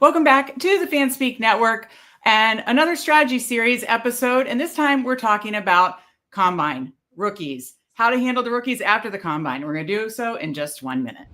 Welcome back to the FanSpeak Network and another strategy series episode. And this time we're talking about combine rookies, how to handle the rookies after the combine. We're going to do so in just 1 minute.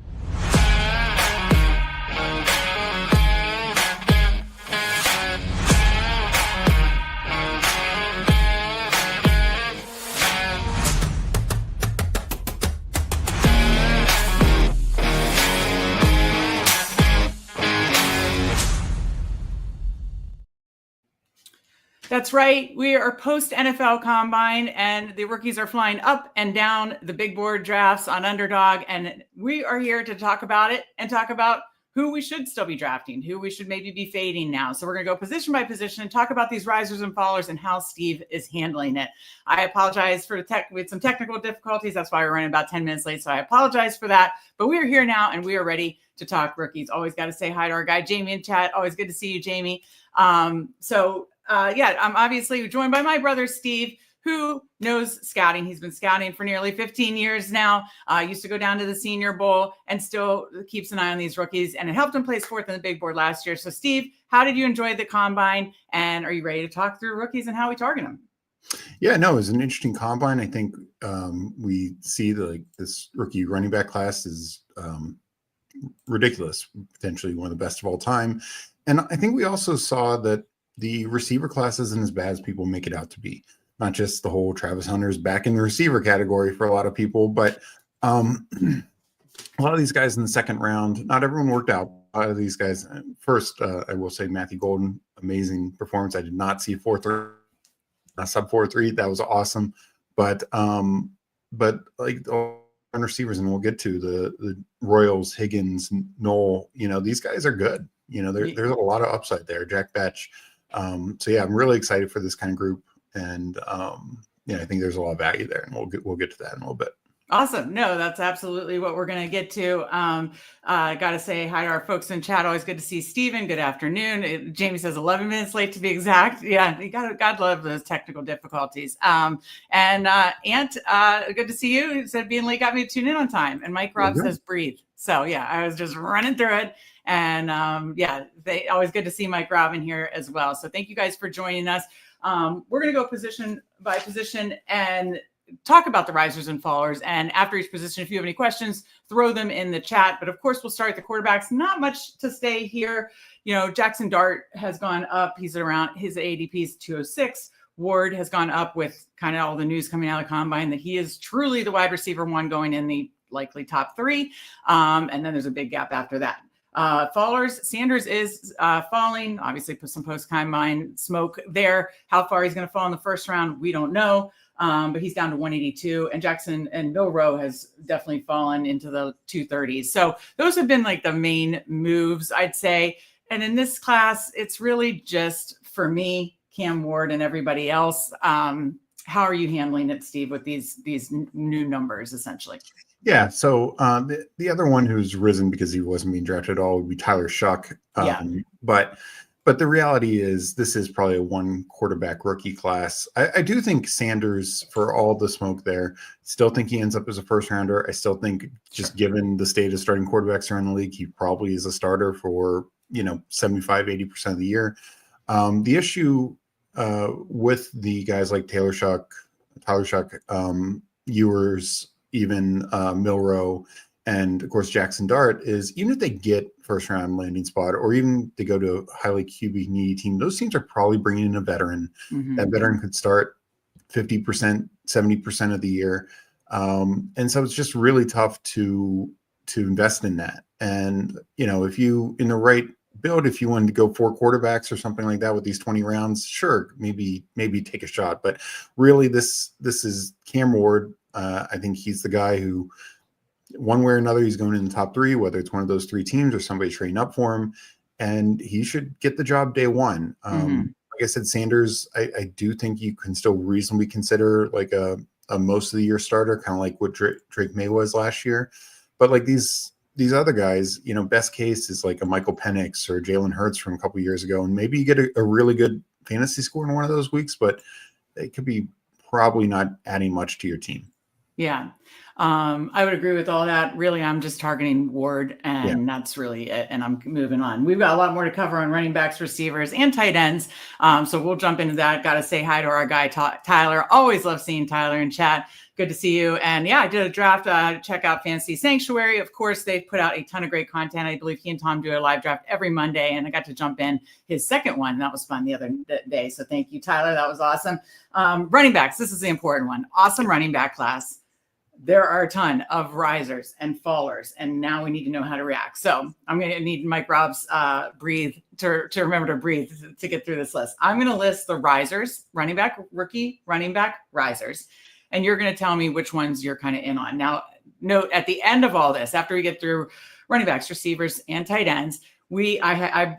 That's right. We are post NFL Combine, and the rookies are flying up and down the big board drafts on Underdog. And we are here to talk about it and talk about who we should still be drafting, who we should maybe be fading now. So we're going to go position by position and talk about these risers and fallers and how Steve is handling it. I apologize for we had some technical difficulties. That's why we're running about 10 minutes late. So I apologize for that. But we are here now, and we are ready to talk rookies. Always got to say hi to our guy, Jamie, in chat. Always good to see you, Jamie. I'm obviously joined by my brother, Steve, who knows scouting. He's been scouting for nearly 15 years now. Used to go down to the Senior Bowl and still keeps an eye on these rookies. And it helped him place fourth in the big board last year. So, Steve, how did you enjoy the combine? And are you ready to talk through rookies and how we target them? Yeah, no, it was an interesting combine. I think we see this rookie running back class is ridiculous, potentially one of the best of all time. And I think we also saw that the receiver class isn't as bad as people make it out to be. Not just the whole Travis Hunter's back in the receiver category for a lot of people, but a lot of these guys in the second round, not everyone worked out. A lot of these guys, first, I will say Matthew Golden, amazing performance. I did not see 4.3, sub 4.3. That was awesome. But like all receivers, and we'll get to the Royals, Higgins, Knoll, these guys are good. There's a lot of upside there. Jack Batch. So yeah, I'm really excited for this kind of group, and I think there's a lot of value there, and we'll get to that in a little bit. Awesome. No, that's absolutely what we're going to get to. Got to say hi to our folks in chat. Always good to see Steven. Good afternoon. Jamie says 11 minutes late to be exact. Yeah, you God love those technical difficulties. And Ant, good to see you. He said being late got me to tune in on time. And Mike Robb says breathe. So yeah, I was just running through it. And they always good to see Mike Robin here as well. So thank you guys for joining us. We're going to go position by position and talk about the risers and fallers. And after each position, if you have any questions, throw them in the chat. But of course, we'll start at the quarterbacks. Not much to stay here. Jackson Dart has gone up. He's around his ADPs 206. Ward has gone up with kind of all the news coming out of the combine that he is truly the wide receiver one going in the likely top three. And then there's a big gap after that. Fallers, Sanders is falling. Obviously, put some post-combine smoke there. How far he's going to fall in the first round, we don't know. But he's down to 182. And Jackson and Milroe has definitely fallen into the 230s. So those have been like the main moves, I'd say. And in this class, it's really just, for me, Cam Ward and everybody else. How are you handling it, Steve, with these new numbers, essentially? Yeah, so the other one who's risen because he wasn't being drafted at all would be Tyler Shuck. But the reality is this is probably a one quarterback rookie class. I do think Sanders, for all the smoke there, still think he ends up as a first rounder. I still think just given the state of starting quarterbacks around the league, he probably is a starter for 75, 80% of the year. The issue with the guys like Tyler Shuck, Ewers, even Milroe, and of course Jackson Dart, is even if they get first round landing spot, or even they go to a highly QB needy team, those teams are probably bringing in a veteran. Mm-hmm. That veteran could start 50%, 70% of the year. And so it's just really tough to invest in that. And, if you, in the right build, if you wanted to go 4 quarterbacks or something like that with these 20 rounds, sure, maybe take a shot. But really this is Cam Ward. I think he's the guy who, one way or another, he's going in the top 3, whether it's one of those 3 teams or somebody trading up for him, and he should get the job day one. Like I said, Sanders, I do think you can still reasonably consider like a most of the year starter, kind of like what Drake May was last year. But like these other guys, best case is like a Michael Penix or Jalen Hurts from a couple years ago, and maybe you get a really good fantasy score in one of those weeks, but it could be probably not adding much to your team. Yeah. I would agree with all that. Really, I'm just targeting Ward, and that's really it. And I'm moving on. We've got a lot more to cover on running backs, receivers, and tight ends. So we'll jump into that. Got to say hi to our guy, Tyler. Always love seeing Tyler in chat. Good to see you. And yeah, I did a draft. Check out Fantasy Sanctuary. Of course, they put out a ton of great content. I believe he and Tom do a live draft every Monday, and I got to jump in his second one. And that was fun the other day. So thank you, Tyler. That was awesome. Running backs. This is the important one. Awesome running back class. There are a ton of risers and fallers, and now we need to know how to react. So I'm going to need Mike Rob's breathe to remember to breathe to get through this list. I'm going to list the risers, running back, rookie, running back, risers, and you're going to tell me which ones you're kind of in on. Now, note at the end of all this, after we get through running backs, receivers, and tight ends, I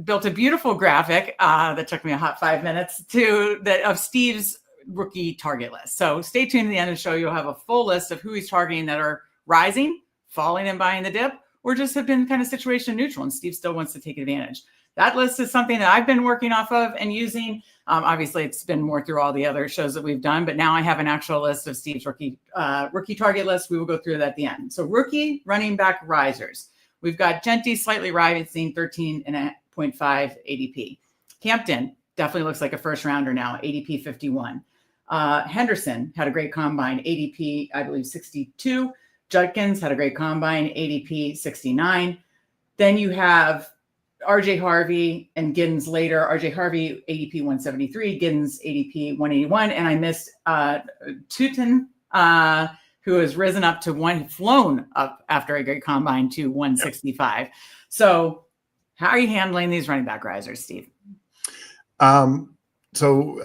built a beautiful graphic that took me a hot 5 minutes of Steve's rookie target list. So stay tuned to the end of the show. You'll have a full list of who he's targeting that are rising, falling and buying the dip, or just have been kind of situation neutral. And Steve still wants to take advantage. That list is something that I've been working off of and using. Obviously, it's been more through all the other shows that we've done, but now I have an actual list of Steve's rookie target list. We will go through that at the end. So rookie running back risers. We've got Genty slightly rising, 13.5 ADP. Hampton definitely looks like a first rounder now, ADP 51. Henderson had a great combine, ADP, I believe 62. Judkins had a great combine, ADP 69. Then you have RJ Harvey and Giddens later. RJ Harvey, ADP 173, Giddens, ADP 181. And I missed Tootin, who has risen up to flown up after a great combine to 165. So how are you handling these running back risers, Steve? So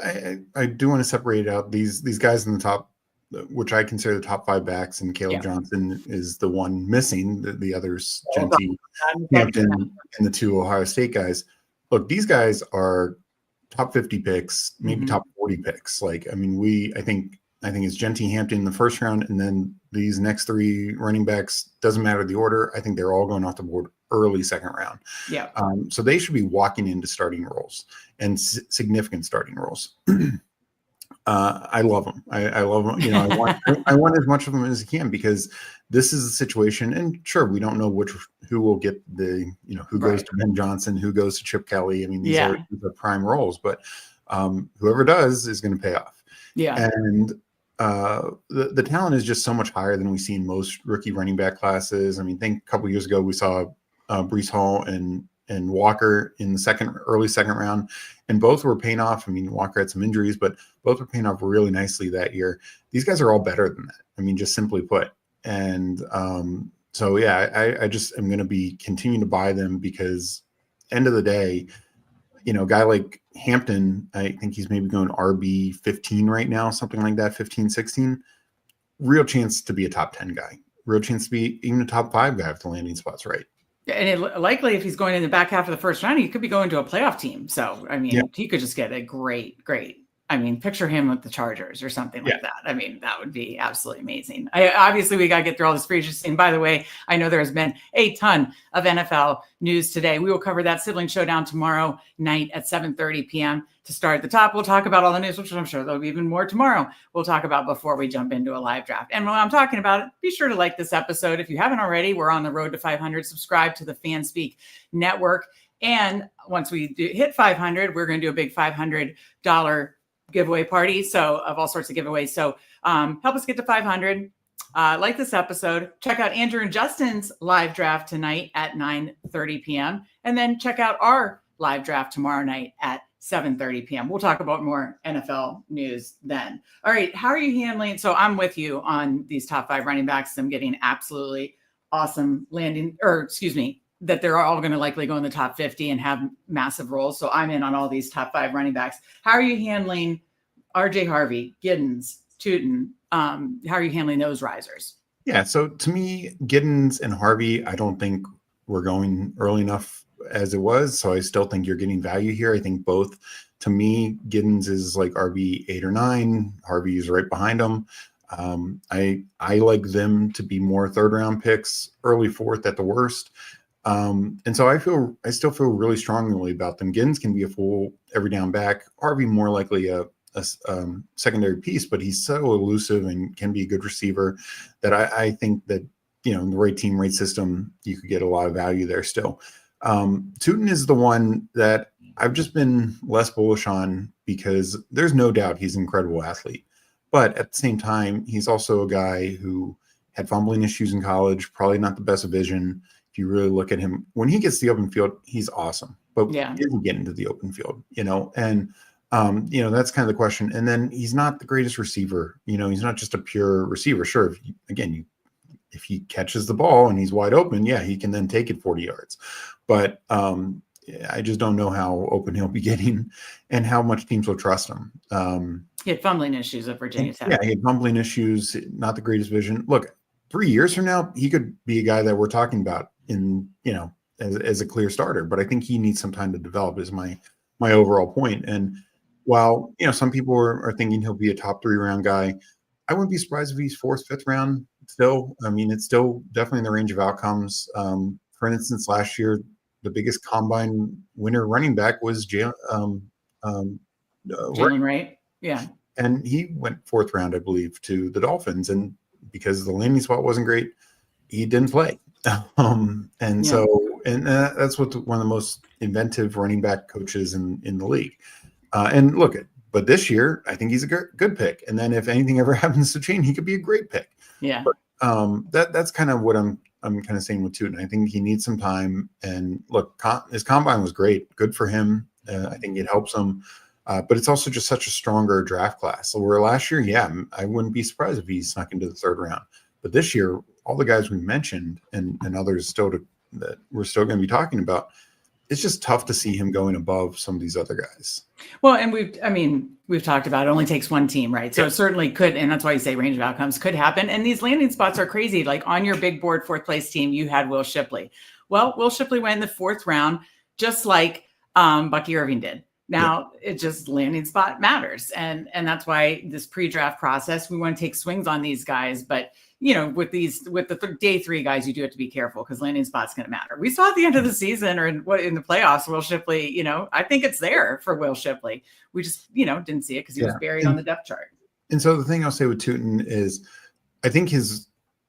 I do want to separate out these guys in the top, which I consider the top 5 backs, and Caleb Johnson is the one missing. The others, Genty, Hampton, and the 2 Ohio State guys. Look, these guys are top 50 picks, maybe top 40 picks. I think it's Genty, Hampton in the first round, and then these next 3 running backs, doesn't matter the order. I think they're all going off the board early second round. Yeah. So they should be walking into starting roles and significant starting roles. I love them. I love them. I want as much of them as I can, because this is a situation. And sure, we don't know who will get who goes to Ben Johnson, who goes to Chip Kelly. I mean, these are prime roles, but whoever does is going to pay off. Yeah. And the talent is just so much higher than we see in most rookie running back classes. I mean, think a couple of years ago we saw Breece Hall and Walker in the early second round, and both were paying off. I mean, Walker had some injuries, but both were paying off really nicely that year. These guys are all better than that. I mean, just simply put. And so yeah, I just am going to be continuing to buy them, because end of the day, a guy like Hampton, I think he's maybe going RB 15 right now, something like that, 15, 16. Real chance to be a top 10 guy. Real chance to be even a top 5 guy if the landing spot's right. And likely, if he's going in the back half of the first round, he could be going to a playoff team. So, I mean, he could just get a great. I mean, picture him with the Chargers or something like that. I mean, that would be absolutely amazing. Obviously, we got to get through all this free agency. And by the way, I know there has been a ton of NFL news today. We will cover that sibling showdown tomorrow night at 7:30 p.m. to start at the top. We'll talk about all the news, which I'm sure there'll be even more tomorrow. We'll talk about before we jump into a live draft. And when I'm talking about it, be sure to like this episode. If you haven't already, we're on the road to 500. Subscribe to the FanSpeak Network. And once we hit 500, we're going to do a big $500 giveaway party. So of all sorts of giveaways. So help us get to 500. Like this episode, check out Andrew and Justin's live draft tonight at 9:30 p.m. And then check out our live draft tomorrow night at 7:30 p.m. We'll talk about more NFL news then. All right. How are you handling? So I'm with you on these top 5 running backs. I'm getting absolutely awesome that they're all going to likely go in the top 50 and have massive roles. So I'm in on all these top 5 running backs. How are you handling RJ Harvey, Giddens, Tootin? How are you handling those risers? Yeah. So to me, Giddens and Harvey, I don't think we're going early enough as it was. So I still think you're getting value here. I think both, to me, Giddens is like RB 8 or 9. Harvey is right behind him. I like them to be more 3rd round picks, early 4th at the worst. And so I still feel really strongly about them. Giddens can be a full every down back. Harvey more likely a secondary piece, but he's so elusive and can be a good receiver that I think that, in the right team, right system, you could get a lot of value there still. Tootin is the one that I've just been less bullish on because there's no doubt he's an incredible athlete. But at the same time, he's also a guy who had fumbling issues in college, probably not the best vision. If you really look at him, when he gets to the open field, he's awesome. But yeah, he doesn't get into the open field, and that's kind of the question. And then he's not the greatest receiver. He's not just a pure receiver. Sure, if he catches the ball and he's wide open, yeah, he can then take it 40 yards. But I just don't know how open he'll be getting and how much teams will trust him. He had fumbling issues at Virginia Tech. Yeah, he had fumbling issues, not the greatest vision. Look, 3 years from now, he could be a guy that we're talking about as a clear starter. But I think he needs some time to develop is my overall point. And while, some people are thinking he'll be a top 3 round guy, I wouldn't be surprised if he's 4th, 5th round still. I mean, it's still definitely in the range of outcomes. For instance, last year, the biggest combine winner running back was Jalen Wright. Yeah. And he went 4th round, I believe, to the Dolphins. And because the landing spot wasn't great, he didn't play. That's what one of the most inventive running back coaches in the league. And look, but this year, I think he's a good pick. And then if anything ever happens to change, he could be a great pick. Yeah. But that's kind of what I'm kind of saying with Tootin. I think he needs some time. And look, his combine was great. Good for him. I think it helps him. But it's also just such a stronger draft class. So where last year, I wouldn't be surprised if he snuck into the 3rd round. But this year, all the guys we mentioned and others that we're still going to be talking about, it's just tough to see him going above some of these other guys. Well, and we've talked about it only takes one team, right? So It certainly could, and that's why you say range of outcomes could happen. And these landing spots are crazy. Like on your big board 4th place team, you had Will Shipley. Well, Will Shipley went in the 4th round, just like Bucky Irving did. Now it just landing spot matters. And that's why this pre-draft process, we want to take swings on these guys, but with the day 3 guys, you do have to be careful because landing spot's going to matter. We saw at the end of the season or in the playoffs, Will Shipley, I think it's there for Will Shipley. We just, didn't see it because he was buried on the depth chart. And so the thing I'll say with Tootin is I think his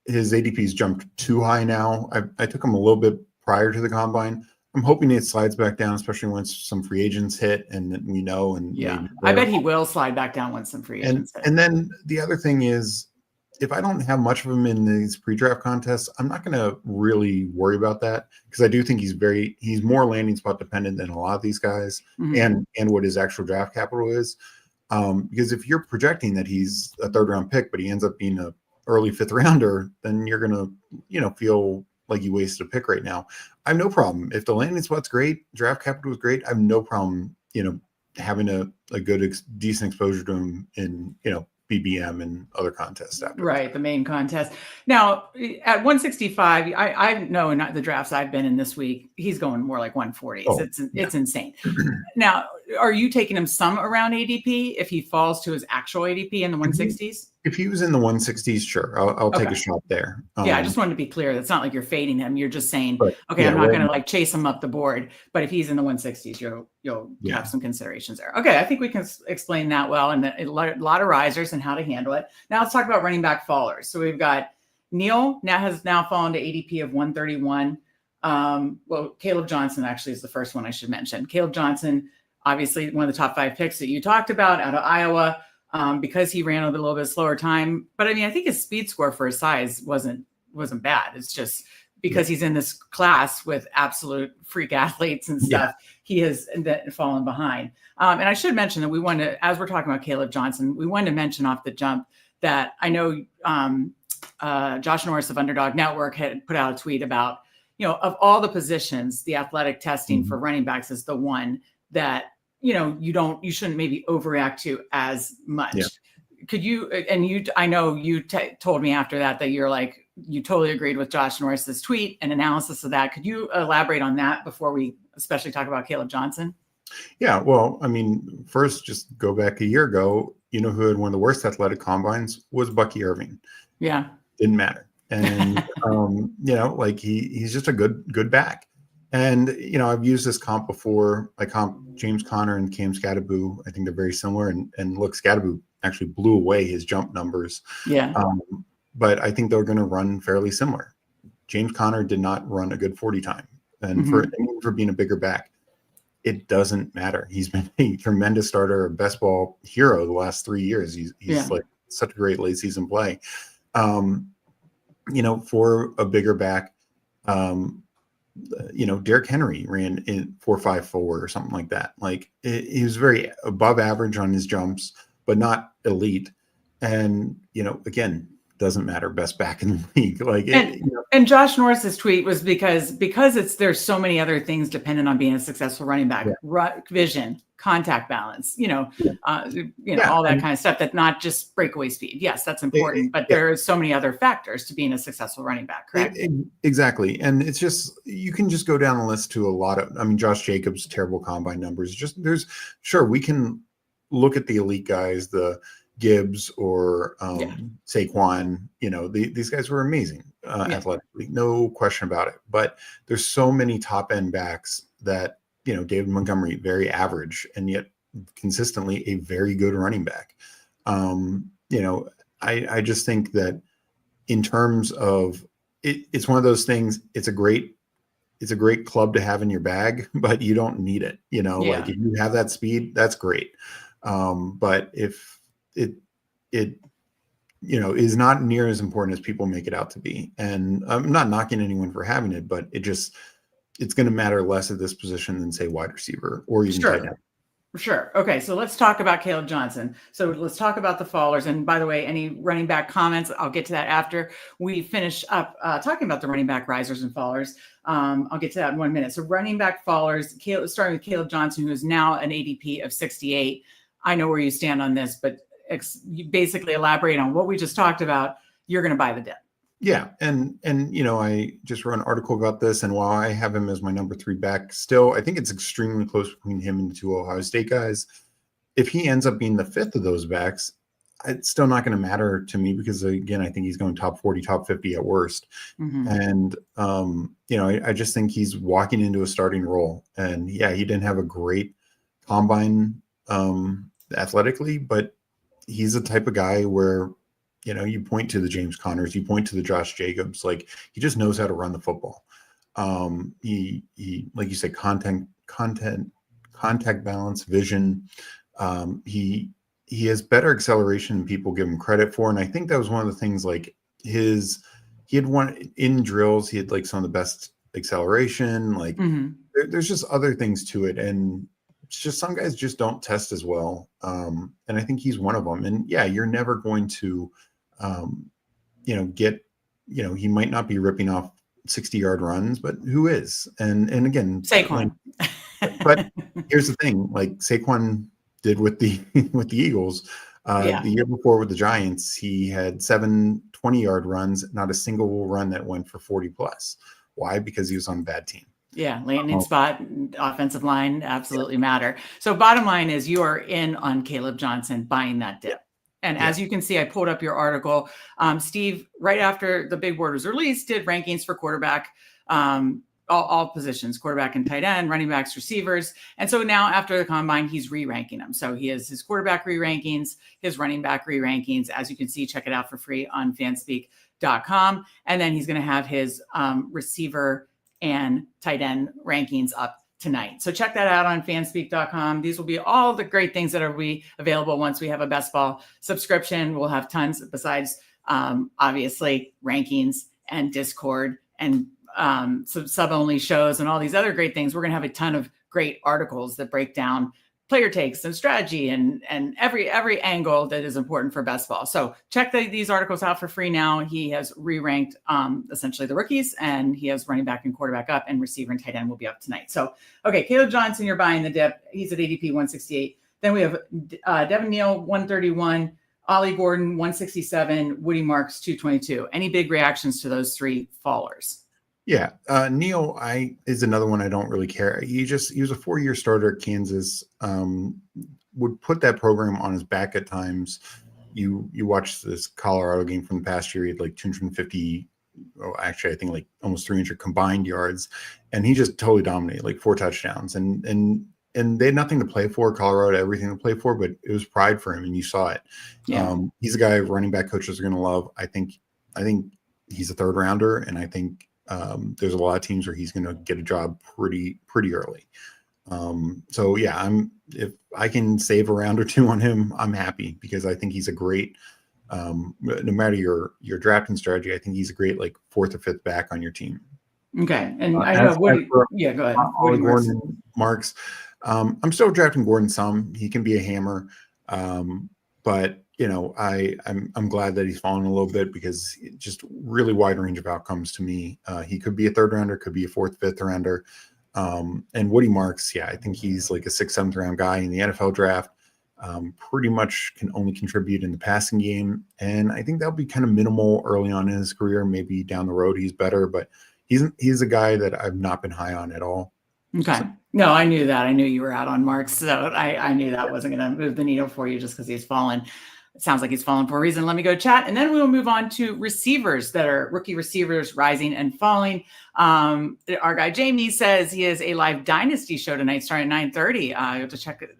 ADPs jumped too high now. I took him a little bit prior to the combine. I'm hoping it slides back down, especially once some free agents hit and we know. And I bet he will slide back down once some free agents hit. And then the other thing is, if I don't have much of him in these pre-draft contests, I'm not going to really worry about that because I do think he's more landing spot dependent than a lot of these guys and what his actual draft capital is. Because if you're projecting that he's a 3rd round pick, but he ends up being a early 5th rounder, then you're going to, feel like you wasted a pick right now. I have no problem. If the landing spot's great, draft capital is great, I have no problem, having a good, decent exposure to him in, BBM and other contests after. Right, the main contest. Now, at 165, I know in the drafts I've been in this week, he's going more like 140s. Oh, it's insane. Now, are you taking him some around ADP if he falls to his actual ADP in the 160s? If he was in the 160s, sure, I'll take a shot there. I just wanted to be clear. That's not like you're fading him. You're just saying, I'm not going to chase him up the board. But if he's in the 160s, you'll have some considerations there. Okay, I think we can explain that well and a lot of risers and how to handle it. Now let's talk about running back fallers. So we've got Neal has now fallen to ADP of 131. Caleb Johnson actually is the first one I should mention. Caleb Johnson, obviously one of the top 5 picks that you talked about out of Iowa. Because he ran a little bit slower time. But I think his speed score for his size wasn't bad. It's just because he's in this class with absolute freak athletes and stuff, he has fallen behind. And I should mention that we want to, as we're talking about Caleb Johnson, we wanted to mention off the jump that I know Josh Norris of Underdog Network had put out a tweet about, of all the positions, the athletic testing for running backs is the one that you shouldn't maybe overreact to as much. Yeah. Could you, I know you told me after that you're like, you totally agreed with Josh Norris's tweet and analysis of that. Could you elaborate on that before we especially talk about Caleb Johnson? Yeah. Well, first just go back a year ago, who had one of the worst athletic combines was Bucky Irving. Yeah. Didn't matter. And, he's just a good back. And, I've used this comp before. I comp James Conner and Cam Skattebo. I think they're very similar. And look, Skattebo actually blew away his jump numbers. Yeah. But I think they're going to run fairly similar. James Conner did not run a good 40 time. And for being a bigger back, it doesn't matter. He's been a tremendous starter, a best ball hero the last 3 years. He's like such a great late season play. For a bigger back, Derrick Henry ran in 4.54 or something like that. Like he was very above average on his jumps, but not elite. And, again, doesn't matter, best back in the league. Like and Josh Norris's tweet was because there's so many other things dependent on being a successful running back, vision, contact balance, all that kind of stuff. That not just breakaway speed. Yes, that's important, but there are so many other factors to being a successful running back. Correct? Exactly, and it's just you can just go down the list to a lot of. I mean, Josh Jacobs' terrible combine numbers. We can look at the elite guys, the Gibbs or Saquon, these guys were amazing athletically, no question about it. But there's so many top end backs that, David Montgomery, very average, and yet consistently a very good running back. I just think that in terms of it's one of those things, it's a great club to have in your bag, but you don't need it. Like if you have that speed, that's great. But if it is not near as important as people make it out to be. And I'm not knocking anyone for having it, but it's going to matter less at this position than say wide receiver or even tight end. Sure. Okay. So let's talk about Caleb Johnson. So let's talk about the fallers. And by the way, any running back comments, I'll get to that after we finish up talking about the running back risers and fallers. I'll get to that in 1 minute. So running back fallers, starting with Caleb Johnson, who is now an ADP of 68. I know where you stand on this, but you basically elaborate on what we just talked about. You're going to buy the dip. Yeah. And I just wrote an article about this. And while I have him as my number 3 back, still, I think it's extremely close between him and the 2 Ohio State guys. If he ends up being the 5th of those backs, it's still not going to matter to me because, again, I think he's going top 40, top 50 at worst. And, I just think he's walking into a starting role. And, he didn't have a great combine athletically, but he's the type of guy where, you point to the James Connors, you point to the Josh Jacobs, like he just knows how to run the football. He like you said, contact balance, vision. He has better acceleration than people give him credit for. And I think that was one of the things, like he had one in drills, he had like some of the best acceleration. Like there's just other things to it. And it's just some guys just don't test as well. And I think he's one of them. And you're never going to, he might not be ripping off 60-yard runs, but who is? And again, Saquon. But here's the thing, like Saquon did with the Eagles. The year before with the Giants, he had 7 20-yard runs, not a single run that went for 40 plus. Why? Because he was on a bad team. Yeah, landing spot, offensive line absolutely matter. So bottom line is you are in on Caleb Johnson buying that dip. And as you can see, I pulled up your article. Steve, right after the big board was released, did rankings for quarterback, all positions, quarterback and tight end, running backs, receivers. And so now after the combine, he's re-ranking them. So he has his quarterback re-rankings, his running back re-rankings. As you can see, check it out for free on fanspeak.com. And then he's going to have his receiver and tight end rankings up tonight. So check that out on fanspeak.com. These will be all the great things that will be available once we have a best ball subscription. We'll have tons besides obviously rankings and Discord and some sub-only shows and all these other great things. We're going to have a ton of great articles that break down player takes and strategy and every angle that is important for best ball. So check these articles out for free now. He has re-ranked essentially the rookies, and he has running back and quarterback up, and receiver and tight end will be up tonight. So, okay, Caleb Johnson, you're buying the dip. He's at ADP 168. Then we have Devin Neal, 131, Ollie Gordon, 167, Woody Marks, 222. Any big reactions to those 3 fallers? Yeah. Neal is another one I don't really care. He was a 4-year starter at Kansas, would put that program on his back at times. You watch this Colorado game from the past year, he had like 250 actually I think like almost 300 combined yards, and he just totally dominated, like 4 touchdowns, and they had nothing to play for. Colorado had everything to play for, but it was pride for him, and you saw it. Yeah. He's a guy running back coaches are going to love. I think he's a 3rd rounder, and I think there's a lot of teams where he's going to get a job pretty early. So yeah, if I can save a round or 2 on him, I'm happy, because I think he's a great, no matter your drafting strategy, I think he's a great like 4th or 5th back on your team. Okay. And I know go ahead. Gordon Marks. I'm still drafting Gordon some. He can be a hammer. But I'm glad that he's fallen a little bit, because just really wide range of outcomes to me. He could be a 3rd rounder, could be a 4th, 5th rounder. And Woody Marks, I think he's like a 6th, 7th round guy in the NFL draft. Pretty much can only contribute in the passing game. And I think that'll be kind of minimal early on in his career. Maybe down the road he's better, but he's a guy that I've not been high on at all. Okay. So, no, I knew that. I knew you were out on Marks. So I knew that wasn't going to move the needle for you just because he's fallen. It sounds like he's fallen for a reason. Let me go chat. And then we will move on to receivers that are rookie receivers rising and falling. Our guy Jamie says he has a live dynasty show tonight starting at 9:30. You have to check it.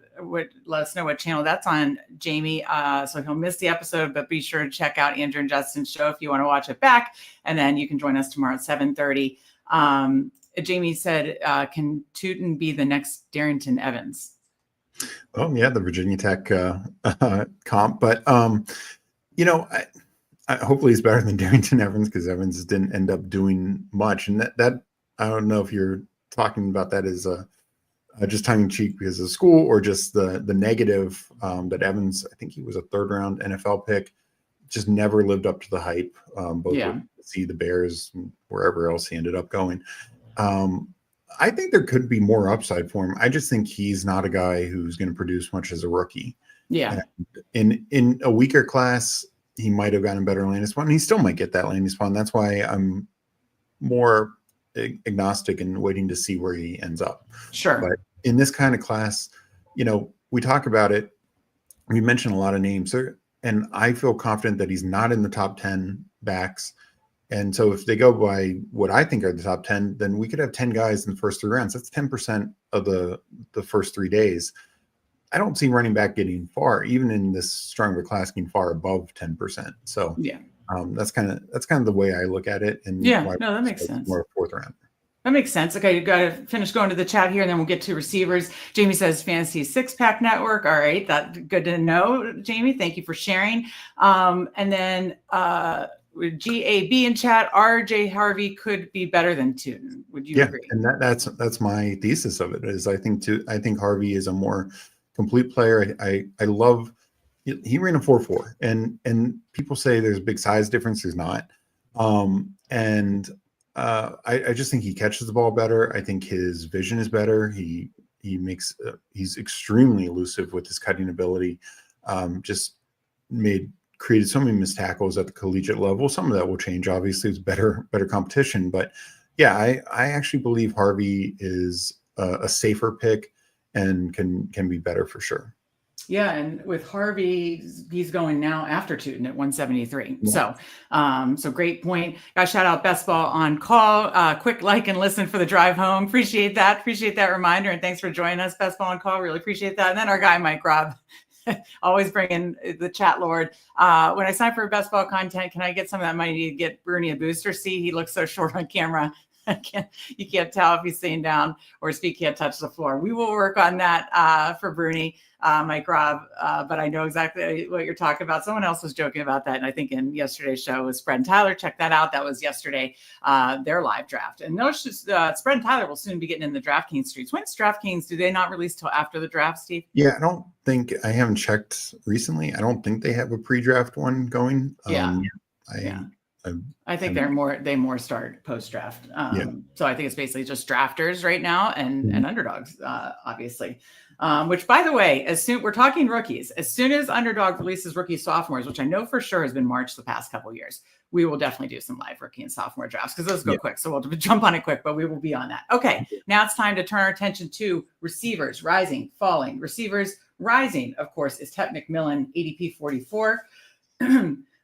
Let us know what channel that's on, Jamie. So he'll miss the episode, but be sure to check out Andrew and Justin's show if you want to watch it back. And then you can join us tomorrow at 7:30. Jamie said, can Tootin be the next Darrington Evans? Oh yeah, the Virginia Tech comp, but hopefully he's better than Darrington Evans, because Evans didn't end up doing much, and that I don't know if you're talking about that as just tongue in cheek because of school, or just the negative that Evans, I think he was a 3rd round NFL pick, just never lived up to the hype. Both with the Bears and wherever else he ended up going. I think there could be more upside for him. I just think he's not a guy who's going to produce much as a rookie. Yeah. And in a weaker class, he might have gotten a better landing spot, and he still might get that landing spot. And that's why I'm more agnostic and waiting to see where he ends up. Sure. But in this kind of class, we talk about it. We mention a lot of names there, and I feel confident that he's not in the top 10 backs. And so if they go by what I think are the top 10, then we could have 10 guys in the first 3 rounds. That's 10% of the first 3 days. I don't see running back getting far, even in this stronger class, getting far above 10%. So yeah, that's kind of the way I look at it. And that makes sense. More 4th round. That makes sense. Okay, you got to finish going to the chat here, and then we'll get to receivers. Jamie says Fantasy 6-Pack Network. All right, that's good to know, Jamie. Thank you for sharing. And then GAB in chat, RJ Harvey could be better than Tootin. Would you agree? And that's my thesis of it. Is I think Harvey is a more complete player. I love. He ran a 4.4, and people say there's a big size difference. There's not. I just think he catches the ball better. I think his vision is better. He's extremely elusive with his cutting ability. Created so many missed tackles at the collegiate level. Some of that will change. Obviously, it's better competition. But yeah, I actually believe Harvey is a safer pick and can be better for sure. Yeah, and with Harvey, he's going now after Tootin at 173. Yeah. So great point. Got shout out Best Ball on Call. Quick like and listen for the drive home. Appreciate that reminder, and thanks for joining us, Best Ball on Call. Really appreciate that. And then our guy Mike Robb, always bringing the chat lord. When I sign for Best Ball content, can I get some of that money to get Bruni a booster seat? He looks so short on camera. You can't tell if he's sitting down or his feet can't touch the floor. We will work on that for Bruni, Mike Robb, but I know exactly what you're talking about. Someone else was joking about that, and I think in yesterday's show was Spread and Tyler. Check that out. That was yesterday, their live draft. And those Spread and Tyler will soon be getting in the DraftKings streets. When's DraftKings? Do they not release till after the draft, Steve? Yeah, I haven't checked recently. I don't think they have a pre-draft one going. I think they more start post-draft. So I think it's basically just drafters right now and underdogs, obviously. Which, by the way, we're talking rookies. As soon as Underdog releases rookie sophomores, which I know for sure has been March the past couple of years, we will definitely do some live rookie and sophomore drafts because those go quick. So we'll jump on it quick, but we will be on that. Okay, now it's time to turn our attention to receivers, rising, falling. Receivers rising, of course, is Tet McMillan, ADP 44.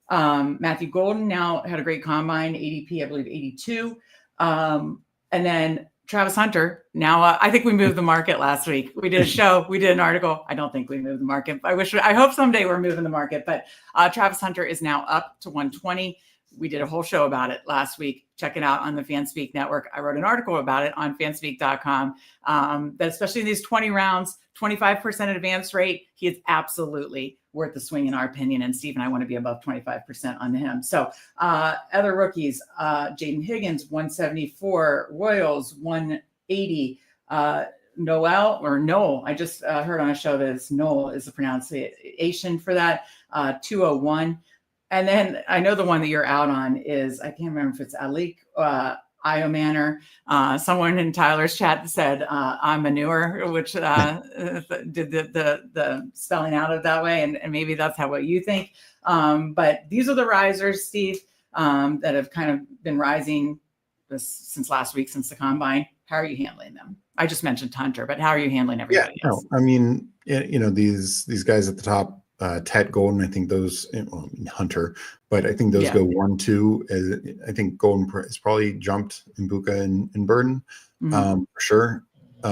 Matthew Golden now had a great combine, ADP, I believe 82. And then Travis Hunter. Now, I think we moved the market last week. We did a show, we did an article. I don't think we moved the market. I hope someday we're moving the market. But Travis Hunter is now up to 120. We did a whole show about it last week. Check it out on the FanSpeak Network. I wrote an article about it on fanspeak.com. That especially in these 20 rounds, 25% advance rate, he is absolutely worth the swing in our opinion. And Steve and I want to be above 25% on him. So other rookies, Jaden Higgins, 174, Royals, 180, Noel, I just heard on a show that it's Noel is the pronunciation for that, 201. And then I know the one that you're out on is, I can't remember if it's Alik, Io Manor. Someone in Tyler's chat said I'm manure, which did the spelling out of that way. And maybe that's what you think. But these are the risers, Steve, that have kind of been rising since last week, since the combine. How are you handling them? I just mentioned Hunter, but how are you handling everybody else? No, I mean, these guys at the top, Ted Golden, I think those, Hunter, but I think those go 1, 2. I think Golden has probably jumped Mbuka and Burden for sure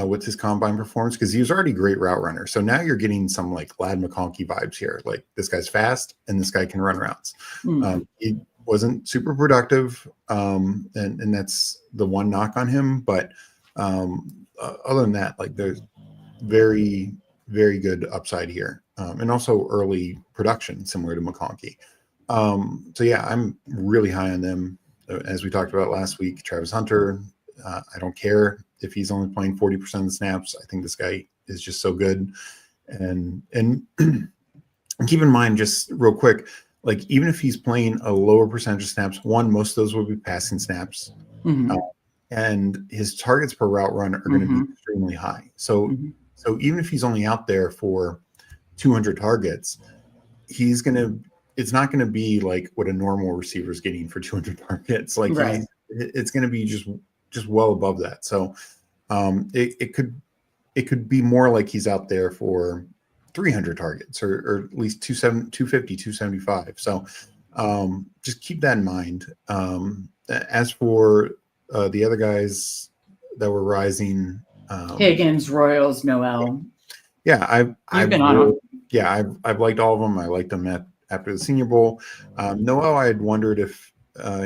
with his combine performance, because he was already a great route runner. So now you're getting some like Lad McConkey vibes here. Like, this guy's fast and this guy can run routes. He wasn't super productive, and that's the one knock on him. But other than that, like, there's very, very good upside here. And also early production, similar to McConkey. So yeah, I'm really high on them. As we talked about last week, Travis Hunter, I don't care if he's only playing 40% of the snaps. I think this guy is just so good. And keep in mind, just real quick, like, even if he's playing a lower percentage of snaps, most of those will be passing snaps. And his targets per route run are going to be extremely high. So even if he's only out there for 200 targets, it's not going to be like what a normal receiver is getting for 200 targets. Like, it's going to be just well above that. So it could be more like he's out there for 300 targets or at least 250, 275. So just keep that in mind. As for the other guys that were rising, Higgins, Royals, Noel. Yeah, I've been on them. Yeah, I've liked all of them. I liked them after the Senior Bowl. Noel, I had wondered if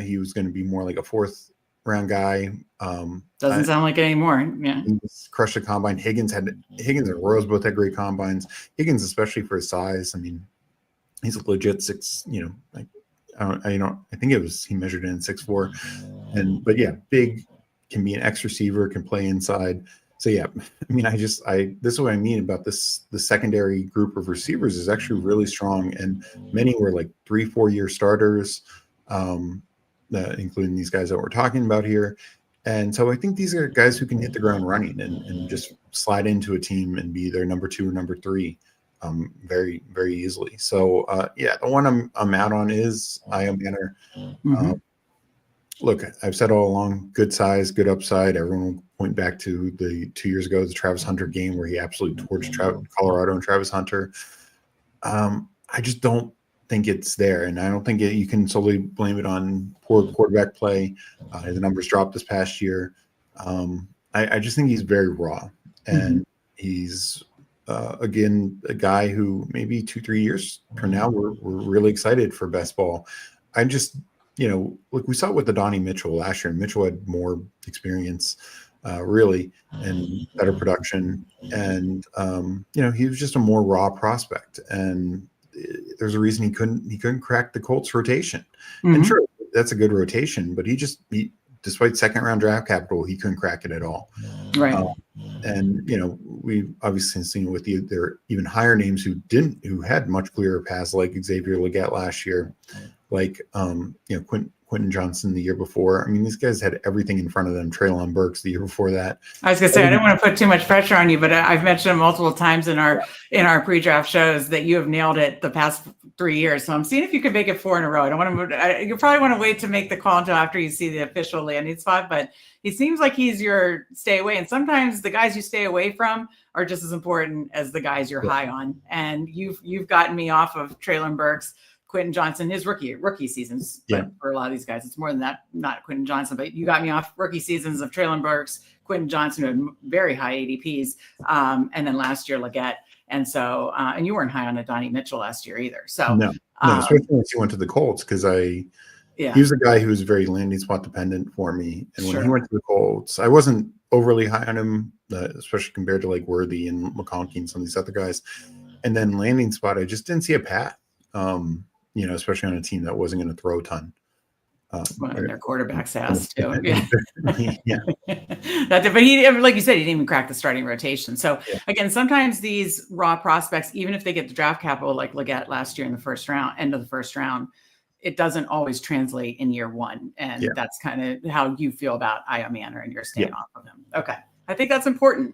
he was going to be more like a 4th round guy. Doesn't sound like it anymore. Yeah, he crushed the combine. Higgins and Royals both had great combines. Higgins, especially for his size. I mean, he's a legit 6. I think he measured in 6'4", but yeah, big, can be an X receiver, can play inside. So yeah, I mean, this is what I mean about this. The secondary group of receivers is actually really strong, and many were like 3-4 year starters, including these guys that we're talking about here. And so I think these are guys who can hit the ground running and just slide into a team and be their number 2 or number 3 very, very easily. So yeah, the one I'm out on is Io Manor. Look, I've said all along, good size, good upside. Everyone will point back to the 2 years ago, the Travis Hunter game where he absolutely torched Colorado and Travis Hunter. I just don't think it's there. And I don't think you can solely blame it on poor quarterback play. The numbers dropped this past year. I just think he's very raw. And he's, again, a guy who maybe 2-3 years from now, we're really excited for best ball. I just... look, we saw it with the Donnie Mitchell last year. Mitchell had more experience, really, and better production. And, he was just a more raw prospect. And there's a reason he couldn't crack the Colts rotation. And sure, that's a good rotation, but despite 2nd round draft capital, he couldn't crack it at all. Right. And, we've obviously seen with there even higher names who had much clearer paths, like Xavier Legette last year, like Quentin Johnson the year before. I mean, these guys had everything in front of them. Treylon Burks the year before that. I was gonna say, I didn't want to put too much pressure on you, but I've mentioned multiple times in our pre-draft shows that you have nailed it the past 3 years. So I'm seeing if you could make it 4 in a row. I don't want to. You probably want to wait to make the call until after you see the official landing spot. But he seems like he's your stay away. And sometimes the guys you stay away from are just as important as the guys you're high on. And you've gotten me off of Treylon Burks Quentin Johnson, his rookie seasons. But for a lot of these guys, it's more than that. Not Quentin Johnson, but you got me off rookie seasons of Traylon Burks, Quentin Johnson, who had very high ADPs, and then last year Leggett. And so, and you weren't high on Adonai Mitchell last year either. So no, especially once he went to the Colts, because he was a guy who was very landing spot dependent for me. And when he went to the Colts, I wasn't overly high on him, especially compared to like Worthy and McConkey and some of these other guys. And then landing spot, I just didn't see a path, especially on a team that wasn't going to throw a ton. Well, and their quarterback's ass too. Yeah. But he, like you said, he didn't even crack the starting rotation. So again, sometimes these raw prospects, even if they get the draft capital like Leggett last year in the first round, end of the first round, it doesn't always translate in year one. And that's kind of how you feel about Io Manor and you're staying off of him. Okay. I think that's important.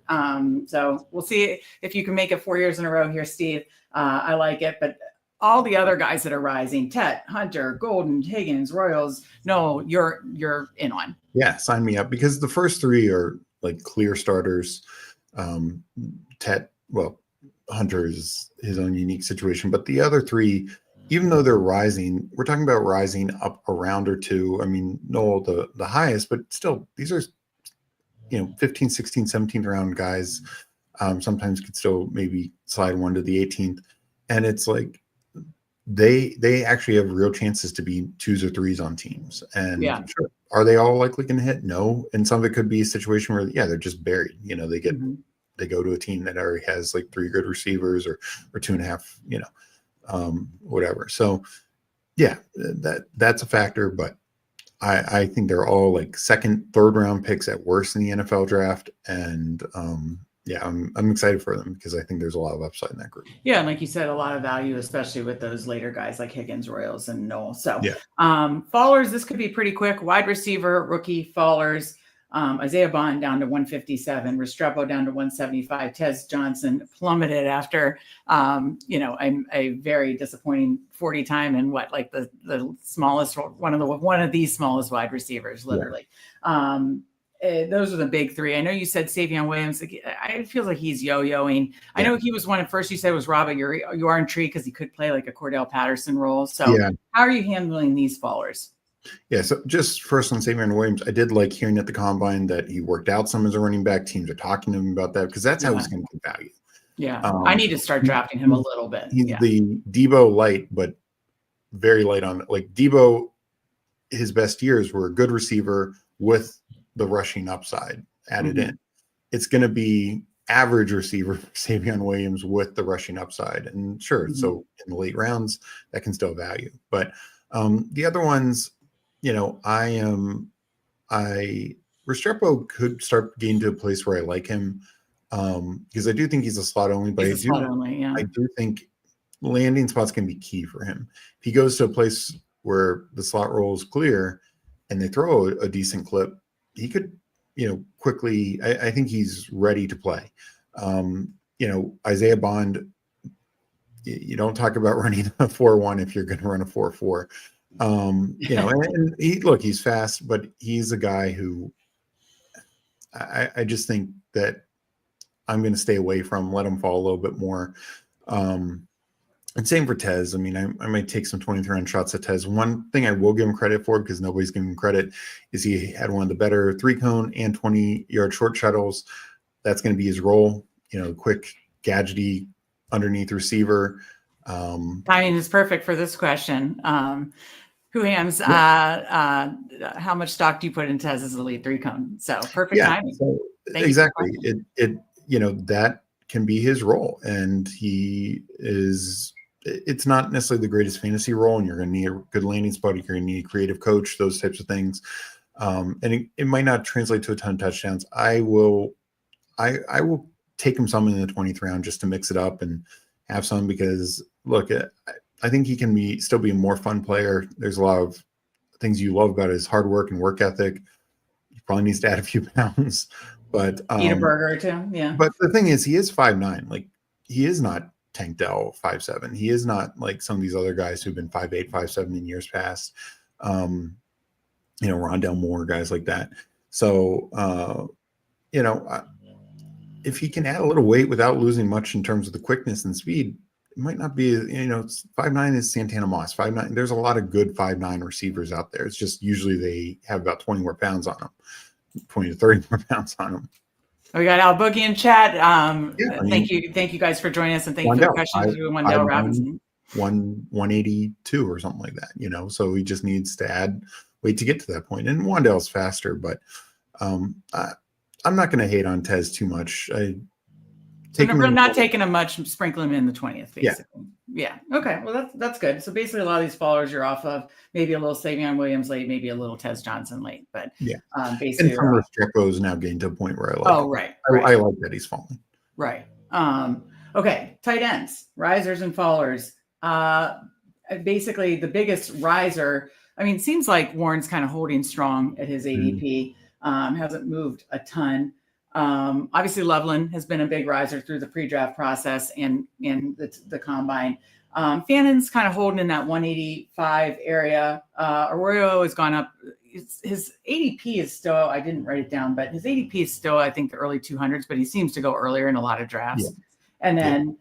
So we'll see if you can make it 4 years in a row here, Steve. I like it, but all the other guys that are rising, Tet, Hunter, Golden, Higgins, Royals, no, you're in on. Yeah, sign me up, because the first three are like clear starters. Tet, well, Hunter is his own unique situation, but the other three, even though they're rising, we're talking about rising up a round or two. I mean, no, the highest, but still, these are 15th, 16th, 17th round guys. Sometimes could still maybe slide one to the 18th, and it's like they actually have real chances to be 2s or 3s on teams. And sure, are they all likely going to hit? No. And some of it could be a situation where they're just buried. They go to a team that already has like 3 good receivers or 2.5, whatever. So that's a factor, but I think they're all like second, third round picks at worst in the NFL draft. And I'm excited for them, because I think there's a lot of upside in that group. Yeah, and like you said, a lot of value, especially with those later guys like Higgins, Royals, and Noel. So fallers, this could be pretty quick. Wide receiver, rookie fallers. Isaiah Bond down to 157, Restrepo down to 175, Tez Johnson plummeted after, a very disappointing 40 time and the smallest, one of the smallest wide receivers, literally. Those are the big three. I know you said Savion Williams. It feels like he's yo-yoing. I know he was one at first. You said was Rob, you are intrigued because he could play like a Cordell Patterson role. So how are you handling these fallers? Yeah, so just first on Savion Williams, I did like hearing at the combine that he worked out some as a running back. Teams are talking to him about that, because that's how he's going to get value. Yeah, I need to start drafting him a little bit. He's the Debo light, but very light on it. Like Debo, his best years were a good receiver with the rushing upside added in. It's going to be average receiver for Savion Williams with the rushing upside. And sure, so in the late rounds, that can still value. But the other ones, Restrepo could start getting to a place where I like him, because I do think he's a slot only, but I do think landing spots can be key for him. If he goes to a place where the slot role is clear and they throw a decent clip, he could, quickly, I think he's ready to play. Isaiah Bond, you don't talk about running a 4-1 if you're going to run a 4-4. And he's fast, but he's a guy who I just think that I'm going to stay away from, let him fall a little bit more. And same for Tez. I mean, I might take some 23-round shots at Tez. One thing I will give him credit for, because nobody's giving him credit, is he had one of the better 3-cone and 20-yard short shuttles. That's going to be his role. Quick, gadgety, underneath receiver. Timing is perfect for this question. Who Hams? How much stock do you put in Tez's elite 3-cone? So perfect timing. So exactly. That can be his role, and he is. It's not necessarily the greatest fantasy role, and you're going to need a good landing spot. You're going to need a creative coach, those types of things. And it might not translate to a ton of touchdowns. I will take him some in the 20th round just to mix it up and have some, because look, I think he can still be a more fun player. There's a lot of things you love about his hard work and work ethic. He probably needs to add a few pounds, but eat a burger or two. Yeah. But the thing is, he is 5'9". Like, he is not Tank Dell 5'7". He is not like some of these other guys who've been 5'8", 5'7" in years past. Rondell Moore, guys like that. So, if he can add a little weight without losing much in terms of the quickness and speed, it might not be, 5'9" is Santana Moss. 5'9", there's a lot of good 5'9" receivers out there. It's just usually they have about 20 more pounds on them, 20 to 30 more pounds on them. We got Al Boogie in chat. Thank you guys for joining us, and thank you for the questions. You and Wendell Robinson. 182 or something like that, so he just needs to wait to get to that point. And Wandell's faster, but I'm not going to hate on Tez too much. We're not taking him much, sprinkle him in the 20th, basically. Yeah. Okay. Well, that's good. So basically, a lot of these followers you're off of, maybe a little Savion Williams late, maybe a little Tez Johnson late, but basically, and some Restrepo is now getting to a point where I like. Oh, right. I like that he's falling. Right. Okay. Tight ends, risers and fallers. Basically, the biggest riser. I mean, it seems like Warren's kind of holding strong at his ADP. Hasn't moved a ton. Obviously, Loveland has been a big riser through the pre-draft process and in the combine. Fannon's kind of holding in that 185 area. Arroyo has gone up. His ADP is still, I didn't write it down, but his ADP is still, I think, the early 200s, but he seems to go earlier in a lot of drafts. Yeah. And then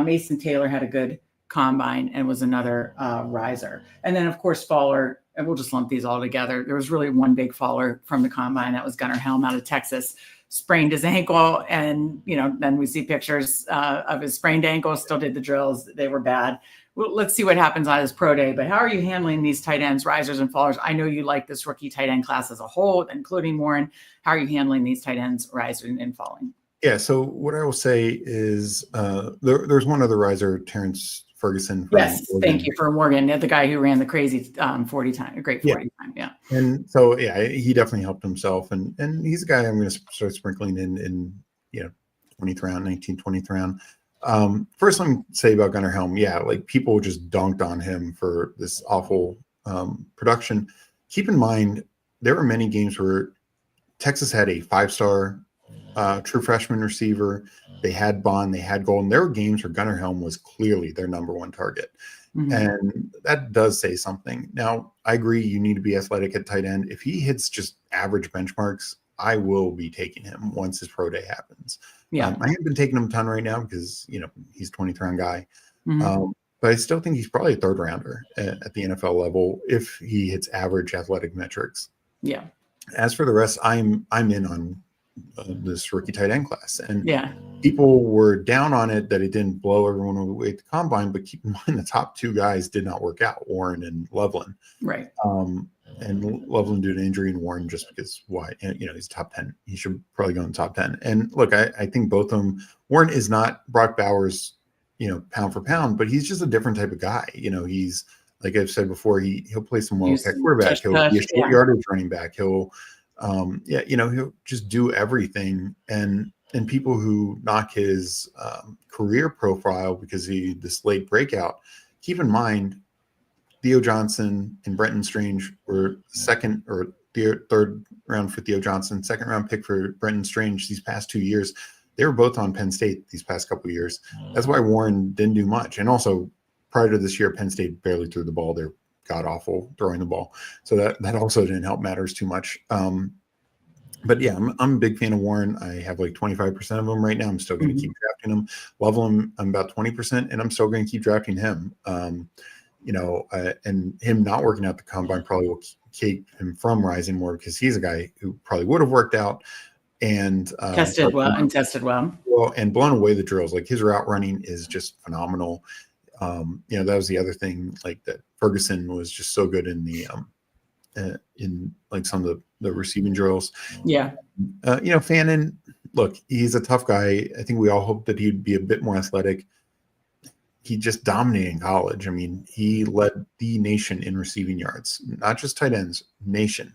Mason Taylor had a good combine and was another riser. And then, of course, faller, and we'll just lump these all together. There was really one big faller from the combine. That was Gunnar Helm out of Texas. Sprained his ankle, and then we see pictures of his sprained ankle. Still did the drills; they were bad. Well, let's see what happens on his pro day. But how are you handling these tight ends, risers and fallers? I know you like this rookie tight end class as a whole, including Warren. How are you handling these tight ends, rising and falling? Yeah. So what I will say is there's one other riser, Terrence Ferguson. Yes, thank you for Morgan, the guy who ran the crazy 40 time, a great 40 time. Yeah. And so, he definitely helped himself. And he's a guy I'm going to start sprinkling in 20th round, 19th, 20th round. First, let me say about Gunnar Helm. Yeah, like people just dunked on him for this awful production. Keep in mind, there were many games where Texas had a 5-star true freshman receiver. They had Bond, they had Golden. There were games where Gunnar Helm was clearly their number one target. Mm-hmm. And that does say something. Now, I agree you need to be athletic at tight end. If he hits just average benchmarks, I will be taking him once his pro day happens. Yeah, I haven't been taking him a ton right now because, he's 20th round guy. Mm-hmm. But I still think he's probably a third rounder at the NFL level if he hits average athletic metrics. Yeah. As for the rest, I'm in on this rookie tight end class, and people were down on it that it didn't blow everyone away at the combine. But keep in mind, the top two guys did not work out, Warren and Loveland. Right. And Loveland due to injury, and Warren just because why? He's top 10. He should probably go in the top 10. And look, I think both of them. Warren is not Brock Bowers, pound for pound, but he's just a different type of guy. He's like I've said before, he'll play some well-cat quarterback. He'll be a short yardage running back. He'll he'll just do everything. And people who knock his career profile because this late breakout, keep in mind, Theo Johnson and Brenton Strange were second or third round for Theo Johnson, second round pick for Brenton Strange these past 2 years. They were both on Penn State these past couple of years. That's why Warren didn't do much. And also, prior to this year, Penn State barely threw the ball. They're god awful throwing the ball. So that also didn't help matters too much. But yeah, I'm a big fan of Warren. I have like 25% of him right now. I'm still going to keep drafting him. Love him. I'm about 20%, and I'm still going to keep drafting him. And him not working out the combine probably will keep him from rising more because he's a guy who probably would have worked out and tested well and blown away the drills. Like his route running is just phenomenal. That was the other thing, like that Ferguson was just so good in the in like some of the receiving drills. Yeah. Fannin, look, he's a tough guy. I think we all hope that he'd be a bit more athletic. He just dominated in college. I mean, he led the nation in receiving yards, not just tight ends, nation,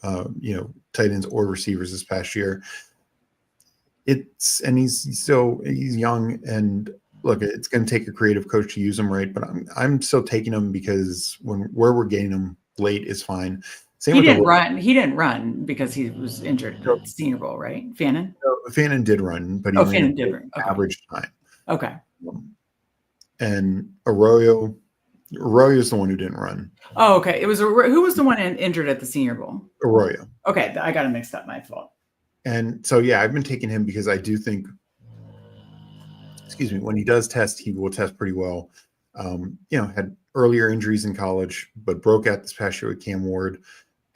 tight ends or receivers this past year. He's young, and look, it's going to take a creative coach to use him right, but I'm still taking him because where we're getting him late is fine. He didn't run because he was injured at the Senior Bowl, right? Fannin? No, Fannin did run, but Fannin did run. Okay. Average time. Okay. And Arroyo is the one who didn't run. Oh, okay. It was who was the one injured at the Senior Bowl? Arroyo. Okay, I got it mixed up. My fault. And so, I've been taking him because I do think excuse me, when he does test, he will test pretty well. Had earlier injuries in college, but broke out this past year with Cam Ward.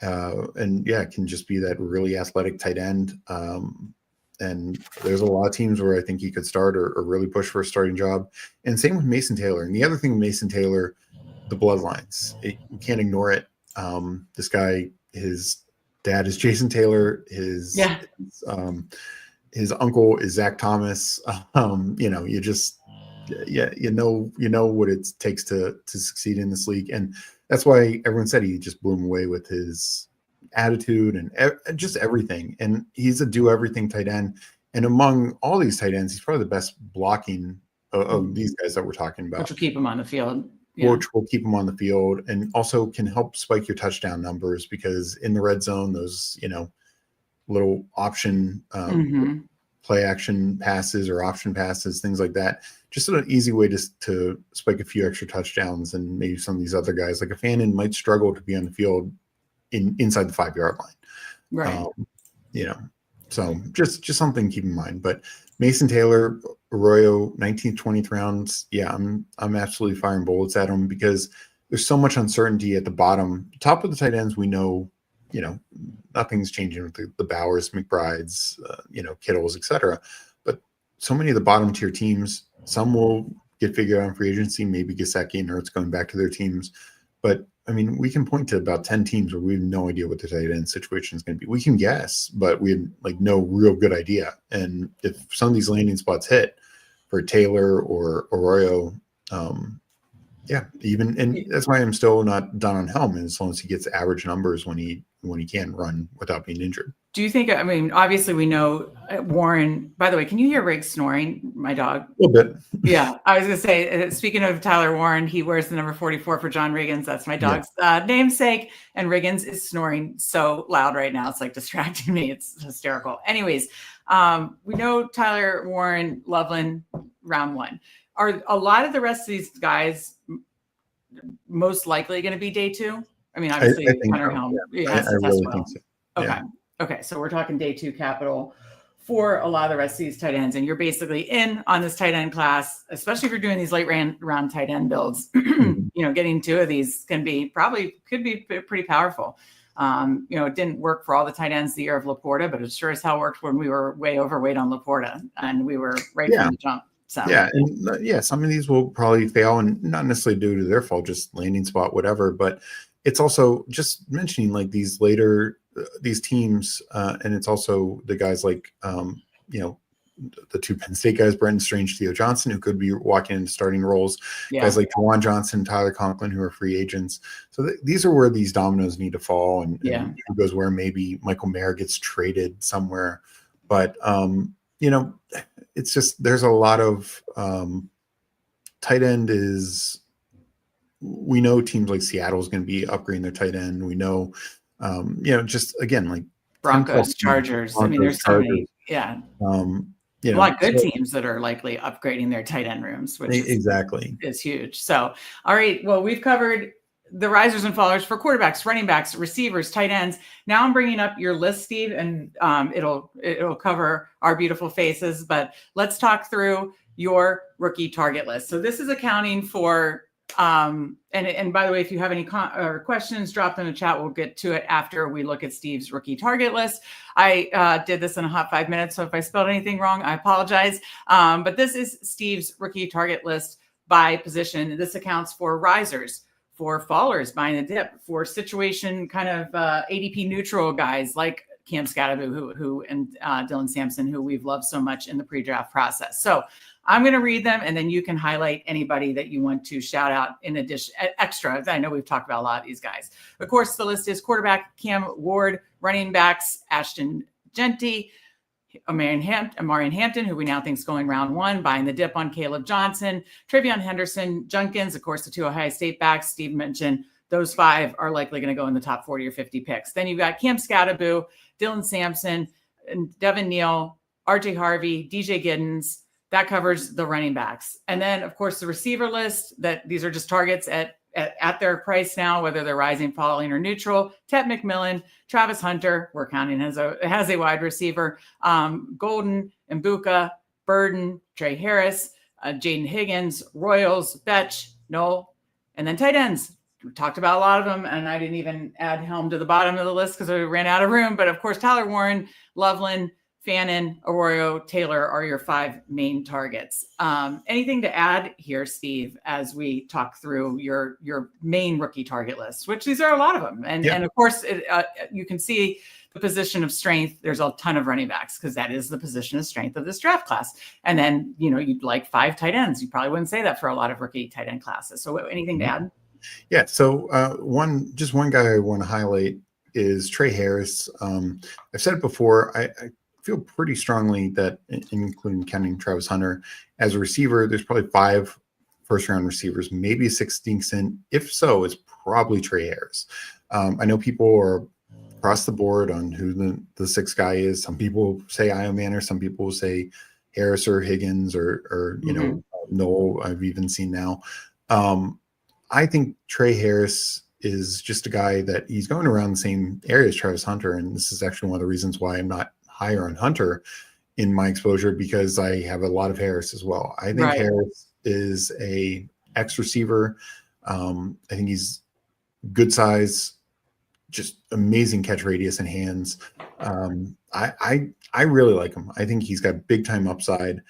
And can just be that really athletic tight end. And there's a lot of teams where I think he could start or really push for a starting job. And same with Mason Taylor. And the other thing with Mason Taylor, the bloodlines, you can't ignore it. This guy, his dad is Jason Taylor. His uncle is Zach Thomas. You just, you know what it takes to succeed in this league. And that's why everyone said he just blew him away with his attitude and just everything. And he's a do everything tight end. And among all these tight ends, he's probably the best blocking of these guys that we're talking about. Which will keep him on the field. Which will keep him on the field and also can help spike your touchdown numbers, because in the red zone, those, little option play action passes or option passes, things like that. Just an easy way to spike a few extra touchdowns. And maybe some of these other guys like a Fannin might struggle to be on the field inside the 5-yard line. Right. So just something to keep in mind. But Mason Taylor, Arroyo, 19th, 20th rounds. Yeah, I'm absolutely firing bullets at him because there's so much uncertainty at the bottom. Top of the tight ends, we know, nothing's changing with the Bowers, McBrides, Kittles, etc. But so many of the bottom tier teams, some will get figured out in free agency, maybe Gesicki and Ertz going back to their teams. But I mean, we can point to about 10 teams where we have no idea what the tight end situation is going to be. We can guess, but we have no real good idea. And if some of these landing spots hit for Taylor or Arroyo, and that's why I'm still not done on Hellman as long as he gets average numbers when he can run without being injured. Do you think, obviously we know Warren, by the way, can you hear Riggs snoring, my dog? A little bit. Yeah. I was going to say, speaking of Tyler Warren, he wears the number 44 for John Riggins. That's my dog's namesake. And Riggins is snoring so loud right now. It's like distracting me. It's hysterical. Anyways, we know Tyler Warren, Loveland, round 1. Are a lot of the rest of these guys most likely going to be day 2? I mean, obviously, Hunter Helm. I really think so. Okay. Yeah. Okay. So we're talking day 2 capital for a lot of the rest of these tight ends. And you're basically in on this tight end class, especially if you're doing these late round tight end builds. Getting 2 of these could be pretty powerful. It didn't work for all the tight ends the year of Laporta, but it sure as hell worked when we were way overweight on Laporta and we were right from the jump. So. Yeah. And some of these will probably fail, and not necessarily due to their fault, just landing spot, whatever. But it's also just mentioning like these later, these teams. And it's also the guys like, the 2 Penn State guys, Brenton Strange, Theo Johnson, who could be walking into starting roles. Guys like Juwan Johnson, Tyler Conklin, who are free agents. So these are where these dominoes need to fall, and who goes where. Maybe Michael Mayer gets traded somewhere. But, it's just there's a lot of tight end is. We know teams like Seattle is going to be upgrading their tight end. We know, just again like Broncos, Chargers. There's so many. Yeah. A lot of good teams that are likely upgrading their tight end rooms, which is huge. So, all right. Well, we've covered the risers and fallers for quarterbacks, running backs, receivers, tight ends. Now I'm bringing up your list, Steve, and it'll cover our beautiful faces. But let's talk through your rookie target list. So this is accounting for, and by the way, if you have any questions, drop them in the chat. We'll get to it after we look at Steve's rookie target list. I did this in a hot 5 minutes, so if I spelled anything wrong, I apologize. But this is Steve's rookie target list by position. This accounts for risers, for fallers buying the dip, for situation kind of ADP neutral guys like Cam Scatterbu, who and Dylan Sampson, who we've loved so much in the pre-draft process. So I'm going to read them, and then you can highlight anybody that you want to shout out in addition, extra. I know we've talked about a lot of these guys. Of course, the list is quarterback Cam Ward, running backs Ashton Genty, Amarian Hampton, who we now think is going round 1, buying the dip on Caleb Johnson, Travion Henderson, Junkins, of course, the 2 Ohio State backs Steve mentioned. Those 5 are likely going to go in the top 40 or 50 picks. Then you've got Cam Scatterbu, Dylan Sampson, and Devin Neal, RJ Harvey, DJ Giddens. That covers the running backs. And then, of course, the receiver list, that these are just targets at their price now, whether they're rising, falling, or neutral. Ted McMillan, Travis Hunter, we're counting as a wide receiver, Golden, Mbuka, Burden, Trey Harris, Jaden Higgins, Royals, Betch, Noel, and then tight ends. We talked about a lot of them, and I didn't even add Helm to the bottom of the list because we ran out of room. But of course, Tyler Warren, Loveland, Fannin, Arroyo, Taylor are your 5 main targets. Anything to add here, Steve, as we talk through your main rookie target list, which these are a lot of them. And of course, you can see the position of strength. There's a ton of running backs because that is the position of strength of this draft class. And then, you'd like 5 tight ends. You probably wouldn't say that for a lot of rookie tight end classes. So anything to add? Yeah. So one guy I want to highlight is Trey Harris. I've said it before. I feel pretty strongly that, including counting Travis Hunter as a receiver, there's probably 5 first-round receivers, maybe a 16th. If so, it's probably Trey Harris. I know people are across the board on who the 6th guy is. Some people say Io Manor, some people will say Harris or Higgins or Noel. I've even seen now. I think Trey Harris is just a guy that he's going around the same area as Travis Hunter, and this is actually one of the reasons why I'm not higher on Hunter in my exposure, because I have a lot of Harris as well. I think Harris is a X receiver. I think he's good size, just amazing catch radius and hands. I really like him. I think he's got big time upside,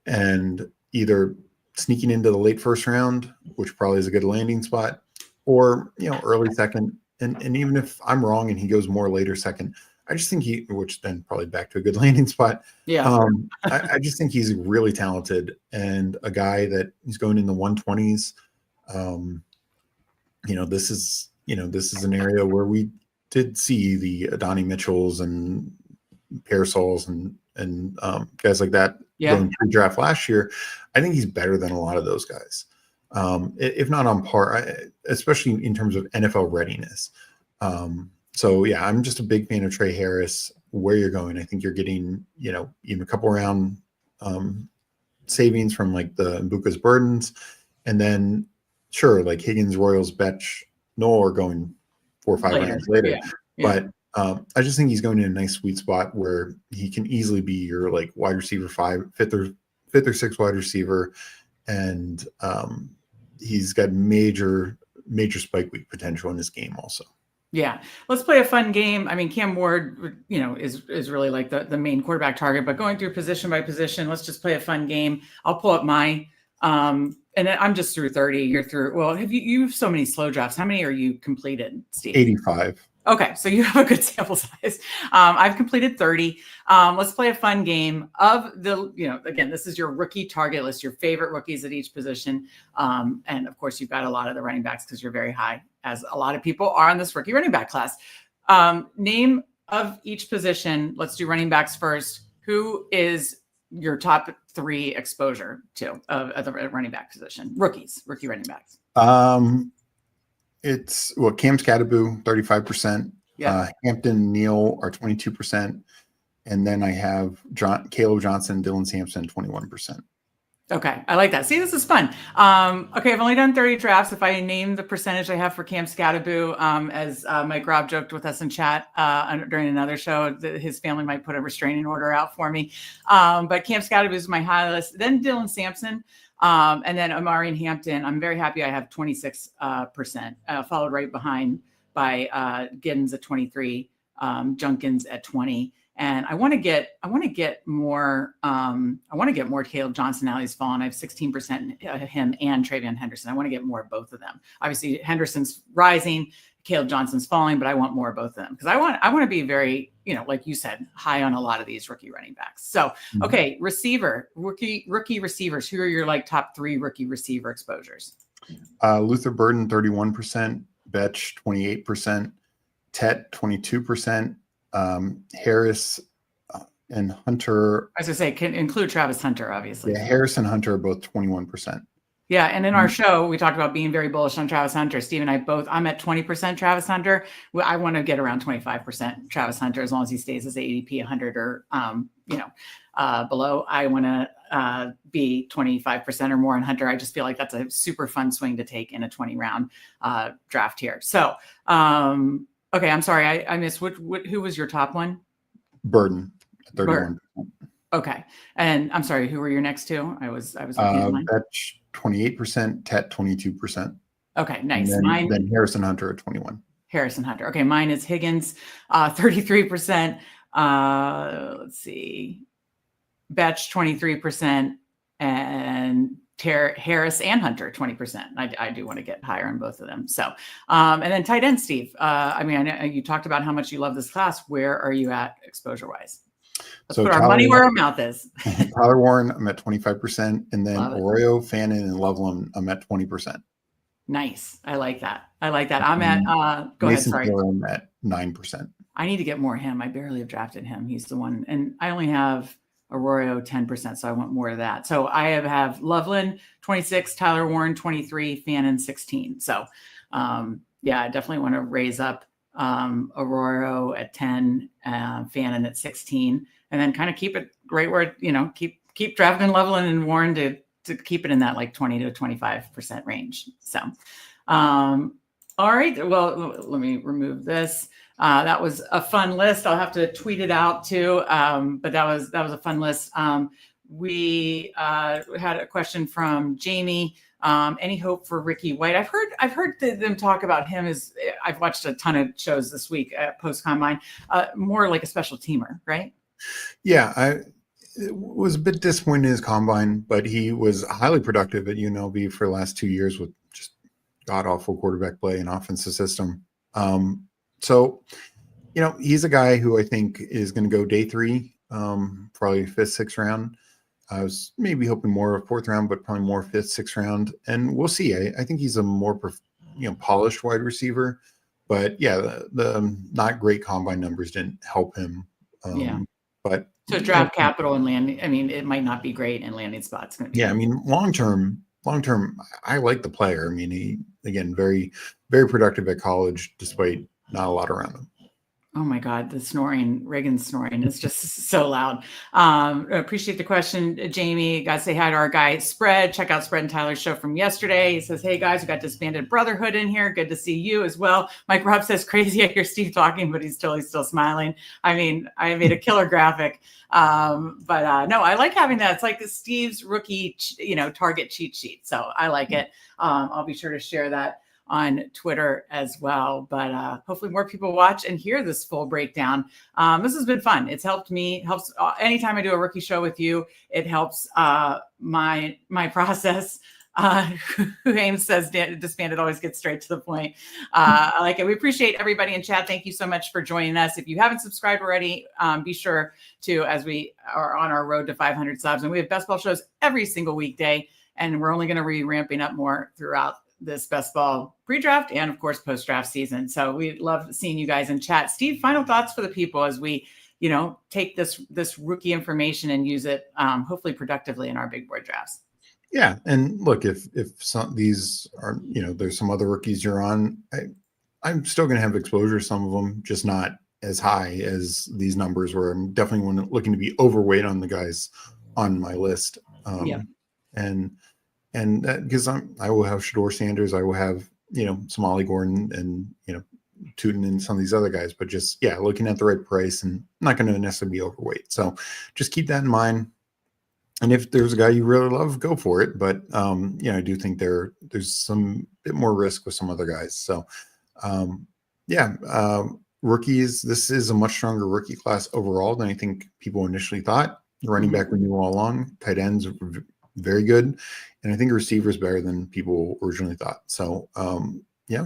and either sneaking into the late first round, which probably is a good landing spot, or early second. And even if I'm wrong and he goes more later second, I just think which then probably back to a good landing spot. Yeah. I just think he's really talented and a guy that he's going in the 120s. This is an area where we did see the Adonai Mitchells and Parasols and guys like that going through draft last year. I think he's better than a lot of those guys, if not on par, especially in terms of NFL readiness. So yeah, I'm just a big fan of Trey Harris. Where you're going, I think you're getting, even a couple round savings from like the Mbuka's Burdens, and then sure, like Higgins, Royals, Betch, Noel are going 4 or 5 rounds later. But I just think he's going in a nice sweet spot where he can easily be your like wide receiver 5, fifth or 6th wide receiver, and he's got major spike week potential in this game also. Yeah, let's play a fun game. I mean, Cam Ward, is really like the main quarterback target, but going through position by position, let's just play a fun game. I'll pull up my, and I'm just through 30. You're through. Well, you have so many slow drafts. How many are you completed, Steve? 85. Okay, so you have a good sample size. I've completed 30. Let's play a fun game of again, this is your rookie target list, your favorite rookies at each position. And of course, you've got a lot of the running backs because you're very high, as a lot of people are in this rookie running back class. Name of each position. Let's do running backs first. Who is your top 3 exposure to at the running back position? Rookie running backs. It's Cam Skattebo, 35%. Yeah. Hampton, Neal are 22%. And then I have Caleb Johnson, Dylan Sampson, 21%. Okay, I like that. See, this is fun. Okay, I've only done 30 drafts. If I name the percentage I have for Cam Skattebo, as Mike Robb joked with us in chat during another show, his family might put a restraining order out for me. But Cam Skattebo is my high list. Then Dylan Sampson, and then Amari and Hampton. I'm very happy I have 26%, followed right behind by Giddens at 23, Junkins at 20. And I want to get more. I want to get more Caleb Johnson now he's fallen. I have 16% him and Travion Henderson. I want to get more of both of them. Obviously, Henderson's rising, Caleb Johnson's falling, but I want more of both of them because I want to be very, like you said, high on a lot of these rookie running backs. So, okay, rookie receivers. Who are your like top 3 rookie receiver exposures? Luther Burden, 31%, Betch, 28%, Tet, 22%. Harris and Hunter. As I say, can include Travis Hunter, obviously. Yeah, Harris and Hunter are both 21%. Yeah, and in our show, we talked about being very bullish on Travis Hunter. Steve and I both, I'm at 20% Travis Hunter. I want to get around 25% Travis Hunter as long as he stays as ADP 100 or, below. I want to be 25% or more on Hunter. I just feel like that's a super fun swing to take in a 20-round draft here. So, okay, I'm sorry, I missed. Who was your top one? Burden, 31%. Okay. And I'm sorry, who were your next two? I was looking at mine. Betch 28%, Tet 22%. Okay, nice. And then Harrison Hunter at 21. Harrison Hunter. Okay, mine is Higgins, 33%. Let's see, Betch 23%, and Harris and Hunter 20%. I do want to get higher on both of them. So, and then tight end, Steve. I mean, I know you talked about how much you love this class. Where are you at exposure wise? Let's put our money where our mouth is. Tyler Warren, I'm at 25%, and then Arroyo, Fannin, and Loveland, I'm at 20%. Nice. I like that. I'm at go Mason ahead. Sorry. Taylor, I'm at 9%. I need to get more of him. I barely have drafted him. He's the one, and I only have Arroyo 10%, so I want more of that. So I have Loveland 26, Tyler Warren 23, Fannin 16. So yeah, I definitely want to raise up Arroyo at 10, Fannin at 16, and then kind of keep it right where, keep drafting Loveland and Warren to keep it in that like 20 to 25% range. So, all right. Well, let me remove this. That was a fun list. I'll have to tweet it out too. But that was a fun list. We had a question from Jamie. Any hope for Ricky White? I've heard them talk about him as I've watched a ton of shows this week at post combine, more like a special teamer, right? Yeah. I was a bit disappointed in his combine, but he was highly productive at UNLV for the last 2 years with just god-awful quarterback play and offensive system. So, he's a guy who I think is going to go day 3, probably 5th, 6th round. I was maybe hoping more of 4th round, but probably more 5th, 6th round. And we'll see. I think he's a more, polished wide receiver. But yeah, the not great combine numbers didn't help him. But so draft capital and landing, I mean, it might not be great, and landing spot's going to be. Yeah, I mean, long term, I like the player. I mean, he, again, very, very productive at college, despite not a lot around him. Oh my God, the snoring, Reagan's snoring is just so loud. Appreciate the question, Jamie. Got to say hi to our guy, Spread. Check out Spread and Tyler's show from yesterday. He says, hey guys, we got Disbanded Brotherhood in here. Good to see you as well. Mike Robb says, crazy I hear Steve talking, but he's still smiling. I mean, I made a killer graphic. But no, I like having that. It's like the Steve's rookie, target cheat sheet. So I like it. I'll be sure to share that on Twitter as well, but hopefully more people watch and hear this full breakdown. This has been fun. It's helped me, helps anytime I do a rookie show with you, it helps my process. Ames says Disbanded always gets straight to the point. I like it. We appreciate everybody in chat. Thank you so much for joining us. If you haven't subscribed already, be sure to, as we are on our road to 500 subs, and we have best ball shows every single weekday, and we're only going to be ramping up more throughout this best ball pre-draft and of course post-draft season. So we love seeing you guys in chat. Steve, final thoughts for the people as we, take this rookie information and use it hopefully productively in our big board drafts. Yeah, and look, if some these are, there's some other rookies you're on, I'm still going to have exposure to some of them, just not as high as these numbers where I'm definitely looking to be overweight on the guys on my list. And that, because I will have Shador Sanders, I will have, some Ollie Gordon and, Tootin and some of these other guys, but just, looking at the right price and not going to necessarily be overweight. So just keep that in mind. And if there's a guy you really love, go for it. But, I do think there's some bit more risk with some other guys. So, rookies, this is a much stronger rookie class overall than I think people initially thought. Running back, we knew all along. Tight ends, very good. And I think receiver is better than people originally thought. So,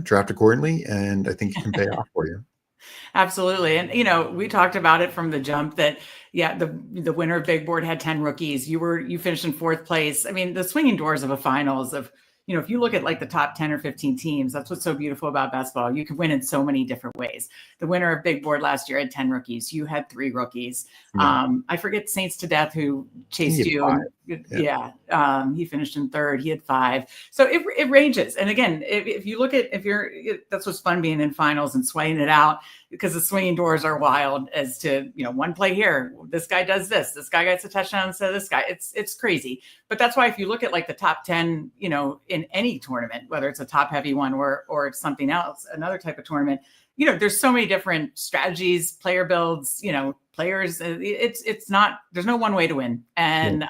draft accordingly, and I think it can pay off for you. Absolutely. And, we talked about it from the jump that, the winner of Big Board had 10 rookies. You finished in 4th place. I mean, the swinging doors of a finals of, if you look at like the top 10 or 15 teams, that's what's so beautiful about best ball. You can win in so many different ways. The winner of Big Board last year had 10 rookies. You had 3 rookies. Yeah. I forget Saints to Death who chased you. He finished in 3rd. He had 5. So it ranges. And again, if you look at, that's what's fun being in finals and sweating it out, because the swinging doors are wild as to, one play here, this guy does this guy gets a touchdown instead of this guy. It's crazy. But that's why if you look at like the top 10, in any tournament, whether it's a top heavy one or it's something else, another type of tournament, there's so many different strategies, player builds, players. It's not, there's no one way to win. And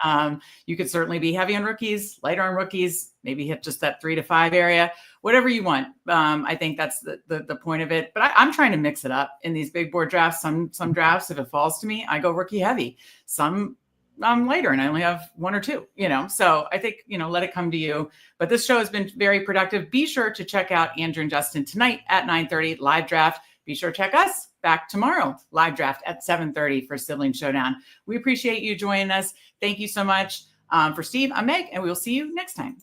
you could certainly be heavy on rookies, lighter on rookies, maybe hit just that 3 to 5 area, whatever you want. I think that's the point of it. But I'm trying to mix it up in these big board drafts. Some drafts, if it falls to me, I go rookie heavy. Some I'm lighter and I only have 1 or 2, so I think, let it come to you. But this show has been very productive. Be sure to check out Andrew and Justin tonight at 9:30 live draft. Be sure to check us back tomorrow, live draft at 7:30 for Sibling Showdown. We appreciate you joining us. Thank you so much. For Steve, I'm Meg, and we will see you next time.